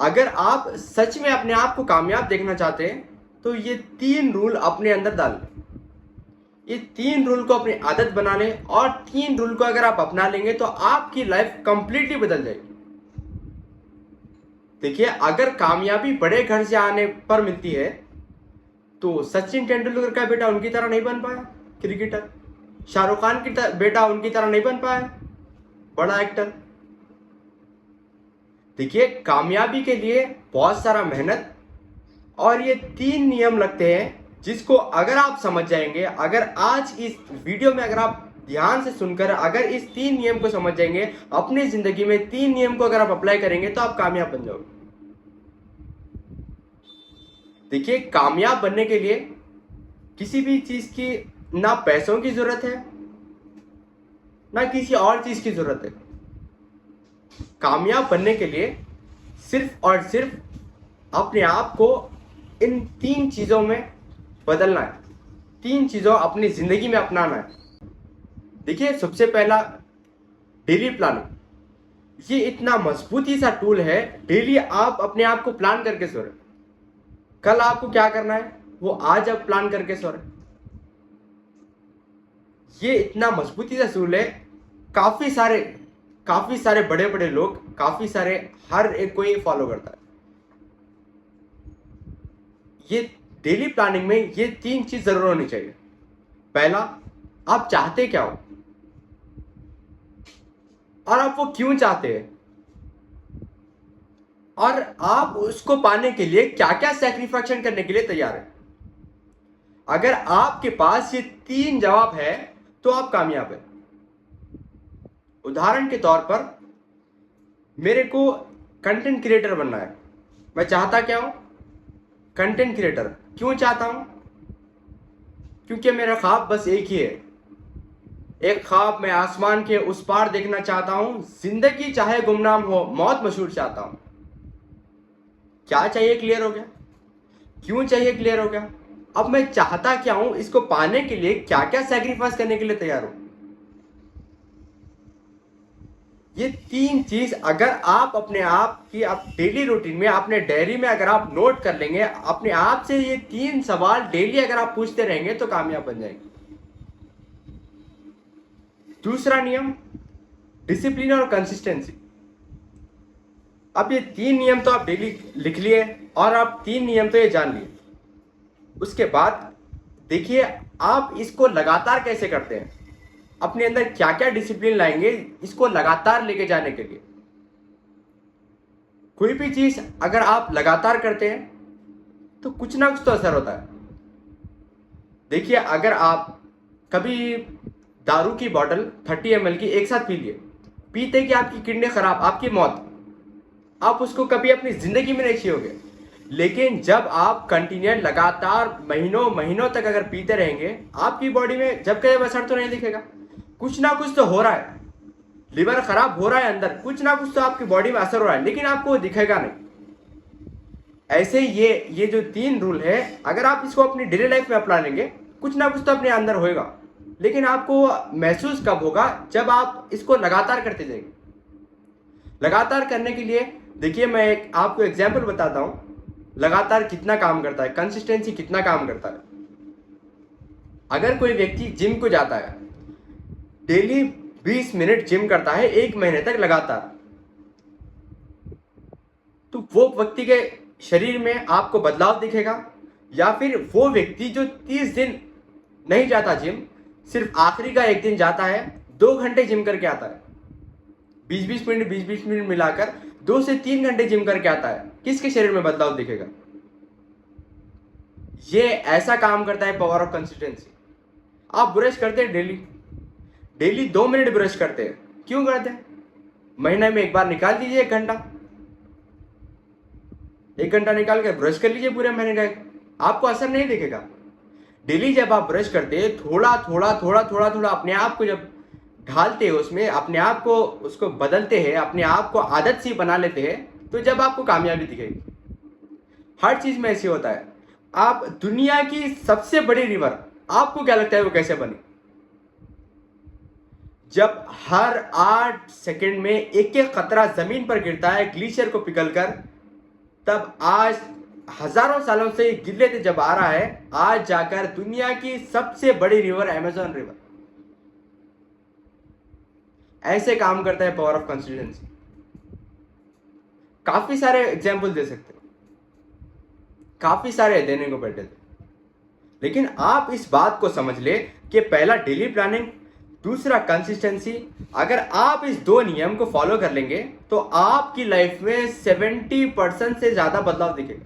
अगर आप सच में अपने आप को कामयाब देखना चाहते हैं तो ये 3 रूल अपने अंदर डाल लें। ये 3 रूल को अपनी आदत बना लें और 3 रूल को अगर आप अपना लेंगे तो आपकी लाइफ कंप्लीटली बदल जाएगी। देखिए, अगर कामयाबी बड़े घर से आने पर मिलती है तो सचिन तेंदुलकर का बेटा उनकी तरह नहीं बन पाया क्रिकेटर, शाहरुख खान की बेटा उनकी तरह नहीं बन पाया बड़ा एक्टर। देखिए, कामयाबी के लिए बहुत सारा मेहनत और ये 3 नियम लगते हैं जिसको अगर आप समझ जाएंगे, अगर आज इस वीडियो में अगर आप ध्यान से सुनकर अगर इस 3 नियम को समझ जाएंगे, अपनी जिंदगी में 3 नियम को अगर आप अप्लाई करेंगे तो आप कामयाब बन जाओगे। देखिए, कामयाब बनने के लिए किसी भी चीज की ना पैसों की जरूरत है ना किसी और चीज की जरूरत है। कामयाब बनने के लिए सिर्फ और सिर्फ अपने आप को इन 3 चीजों में बदलना है, 3 चीजों अपनी जिंदगी में अपनाना है। देखिए, सबसे पहला डेली प्लानिंग। ये इतना मजबूती सा टूल है। डेली आप अपने आप को प्लान करके सो रहे, कल आपको क्या करना है वो आज आप प्लान करके सो रहे। ये इतना मजबूती से टूल है। काफी सारे बड़े बड़े लोग, काफी सारे, हर एक कोई फॉलो करता है। ये डेली प्लानिंग में ये 3 चीज जरूर होनी चाहिए। पहला, आप चाहते क्या हो और आप वो क्यों चाहते हैं और आप उसको पाने के लिए क्या क्या सैक्रिफिकेशन करने के लिए तैयार है। अगर आपके पास ये 3 जवाब है तो आप कामयाब है। उदाहरण के तौर पर, मेरे को कंटेंट क्रिएटर बनना है। मैं चाहता क्या हूं? Content creator. क्यों चाहता हूं? क्योंकि मेरा ख्वाब बस एक ही है। एक ख्वाब मैं आसमान के उस पार देखना चाहता हूं। जिंदगी चाहे गुमनाम हो, मौत मशहूर चाहता हूं। क्या चाहिए? क्लियर हो गया। क्यों चाहिए? क्लियर हो गया। अब मैं चाहता क्या हूं, इसको पाने के लिए क्या क्या सैक्रिफाइस करने के लिए तैयार हूं। ये 3 चीज अगर आप अपने आप की आप डेली रूटीन में, अपने डायरी में अगर आप नोट कर लेंगे, अपने आप से ये 3 सवाल डेली अगर आप पूछते रहेंगे तो कामयाब बन जाएंगे। दूसरा नियम, डिसिप्लिन और कंसिस्टेंसी। अब ये 3 नियम तो आप डेली लिख लिए और आप 3 नियम तो ये जान लिए। उसके बाद देखिए, आप इसको लगातार कैसे करते हैं, अपने अंदर क्या क्या डिसिप्लिन लाएंगे इसको लगातार लेके जाने के लिए। कोई भी चीज अगर आप लगातार करते हैं तो कुछ ना कुछ तो असर होता है। देखिए, अगर आप कभी दारू की बोतल 30 ml की एक साथ पी लिए, पीते कि आपकी किडनी खराब, आपकी मौत, आप उसको कभी अपनी जिंदगी में नहीं छियोगे। लेकिन जब आप कंटिन्यू लगातार महीनों महीनों तक अगर पीते रहेंगे, आपकी बॉडी में जब कभी असर तो नहीं दिखेगा। कुछ ना कुछ तो हो रहा है, लिवर खराब हो रहा है अंदर, कुछ ना कुछ तो आपकी बॉडी में असर हो रहा है, लेकिन आपको वो दिखेगा नहीं। ऐसे ये जो 3 रूल है, अगर आप इसको अपनी डेली लाइफ में अपना लेंगे, कुछ ना कुछ तो अपने अंदर होएगा। लेकिन आपको महसूस कब होगा? जब आप इसको लगातार करते जाएंगे। लगातार करने के लिए देखिए, मैं आपको एग्जाम्पल बताता हूं, लगातार कितना काम करता है, कंसिस्टेंसी कितना काम करता है। अगर कोई व्यक्ति जिम को जाता है, डेली 20 मिनट जिम करता है 1 महीने तक लगातार, तो वो व्यक्ति के शरीर में आपको बदलाव दिखेगा। या फिर वो व्यक्ति जो 30 दिन नहीं जाता जिम, सिर्फ आखिरी का 1 दिन जाता है, 2 घंटे जिम करके आता है, 20-20 मिनट मिलाकर 2 से 3 घंटे जिम करके आता है, किसके शरीर में बदलाव दिखेगा? ये ऐसा काम करता है पावर ऑफ कंसिस्टेंसी। आप ब्रश करते हैं डेली 2 मिनट ब्रश करते हैं। क्यों करते हैं? महीने में एक बार निकाल दीजिए 1 घंटा, 1 घंटा निकाल के ब्रश कर लीजिए पूरे महीने का, आपको असर नहीं दिखेगा। डेली जब आप ब्रश करते हैं, थोड़ा थोड़ा अपने आप को जब ढालते हैं उसमें, अपने आप को उसको बदलते हैं, अपने आप को आदत सी बना लेते हैं, तो जब आपको कामयाबी दिखेगी। हर चीज में ऐसे होता है। आप दुनिया की सबसे बड़ी रिवर, आपको क्या लगता है वो कैसे बनी? जब हर 8 सेकंड में एक एक कतरा जमीन पर गिरता है ग्लेशियर को पिघलकर, तब आज हजारों सालों से ये गिरते जब आ रहा है, आज जाकर दुनिया की सबसे बड़ी रिवर अमेज़न रिवर। ऐसे काम करता है पावर ऑफ कंसिस्टेंसी। काफी सारे एग्जाम्पल दे सकते हो, काफी सारे देने को बैठे थे, लेकिन आप इस बात को समझ ले कि पहला डेली प्लानिंग, दूसरा कंसिस्टेंसी। अगर आप इस दो नियम को फॉलो कर लेंगे तो आपकी लाइफ में 70% से ज्यादा बदलाव दिखेगा।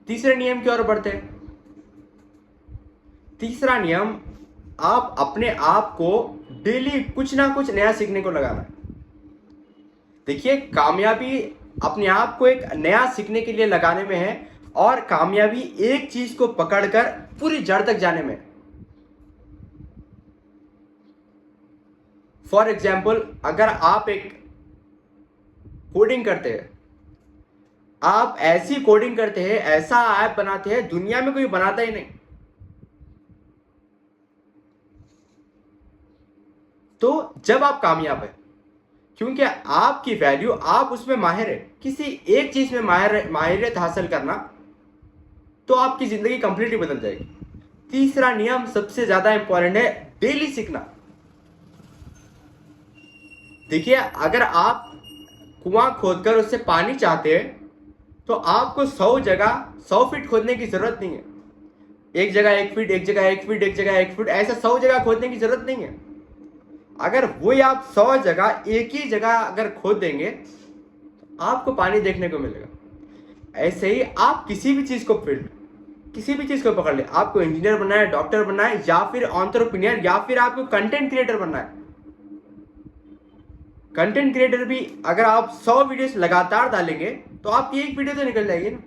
तीसरे नियम की ओर बढ़ते हैं। तीसरा नियम, आप अपने आप को डेली कुछ ना कुछ नया सीखने को लगाना है। देखिए, कामयाबी अपने आप को एक नया सीखने के लिए लगाने में है, और कामयाबी एक चीज को पकड़कर पूरी जड़ तक जाने में। फॉर एग्जाम्पल, अगर आप एक कोडिंग करते हैं, आप ऐसी कोडिंग करते हैं, ऐसा ऐप बनाते हैं दुनिया में कोई बनाता ही नहीं, तो जब आप कामयाब है, क्योंकि आपकी वैल्यू, आप उसमें माहिर है, किसी एक चीज में माहिरियत हासिल करना, तो आपकी जिंदगी कंप्लीटली बदल जाएगी। तीसरा नियम सबसे ज्यादा इंपॉर्टेंट है, डेली सीखना। देखिए, अगर आप कुआं खोदकर उससे पानी चाहते हैं तो आपको 100 फीट खोदने की जरूरत नहीं है। एक जगह 1 फीट, एक जगह 1 फीट, एक जगह 1 फीट, ऐसा 100 जगह खोदने की जरूरत नहीं है। अगर वही आप 100 जगह एक ही जगह अगर खोद देंगे तो आपको पानी देखने को मिलेगा। ऐसे ही आप किसी भी चीज को पकड़ ले, आपको इंजीनियर बनना है, डॉक्टर बनना है, या फिर एंटरप्रेन्योर, या फिर आपको कंटेंट क्रिएटर बनना है। कंटेंट क्रिएटर भी अगर आप 100 वीडियोस लगातार डालेंगे तो आपकी एक वीडियो तो निकल जाएगी ना,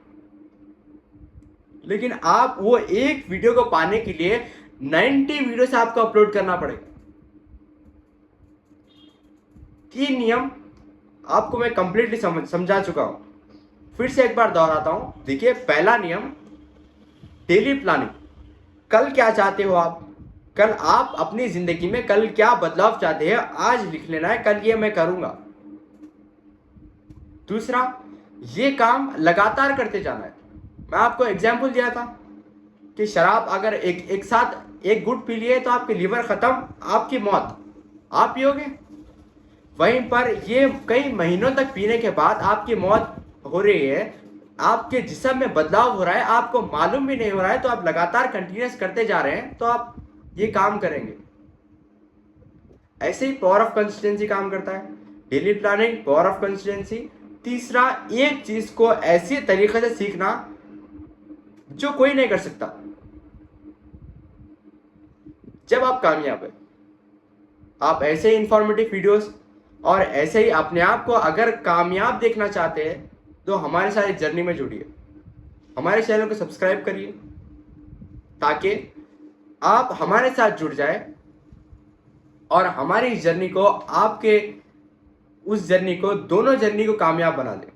लेकिन आप वो एक वीडियो को पाने के लिए 90 वीडियोस आपको अपलोड करना पड़ेगा। 3 नियम आपको मैं कंप्लीटली समझा चुका हूं, फिर से एक बार दोहराता हूं। देखिए, पहला नियम, डेली प्लानिंग। कल क्या चाहते हो आप, कल आप अपनी जिंदगी में कल क्या बदलाव चाहते हैं, आज लिख लेना है, कल ये मैं करूंगा। दूसरा, ये काम लगातार करते जाना है। मैं आपको एग्जाम्पल दिया था कि शराब अगर एक साथ एक गुट पी लिए तो आपकी लीवर खत्म, आपकी मौत, आप पियोगे। वहीं पर ये कई महीनों तक पीने के बाद आपकी मौत हो रही है, आपके जिस्म में बदलाव हो रहा है, आपको मालूम भी नहीं हो रहा है, तो आप लगातार कंटिन्यूस करते जा रहे हैं, तो आप ये काम करेंगे। ऐसे ही पावर ऑफ कंसिस्टेंसी काम करता है। Daily planning, power of consistency. तीसरा, एक चीज को ऐसे तरीके से सीखना जो कोई नहीं कर सकता। जब आप कामयाब है, आप ऐसे ही इंफॉर्मेटिव वीडियोस और ऐसे ही अपने आप को अगर कामयाब देखना चाहते हैं तो हमारे साथ इस जर्नी में जुड़िए, हमारे चैनल को सब्सक्राइब करिए, ताकि आप हमारे साथ जुड़ जाए और हमारी इस जर्नी को, आपके उस जर्नी को, दोनों जर्नी को कामयाब बना दें।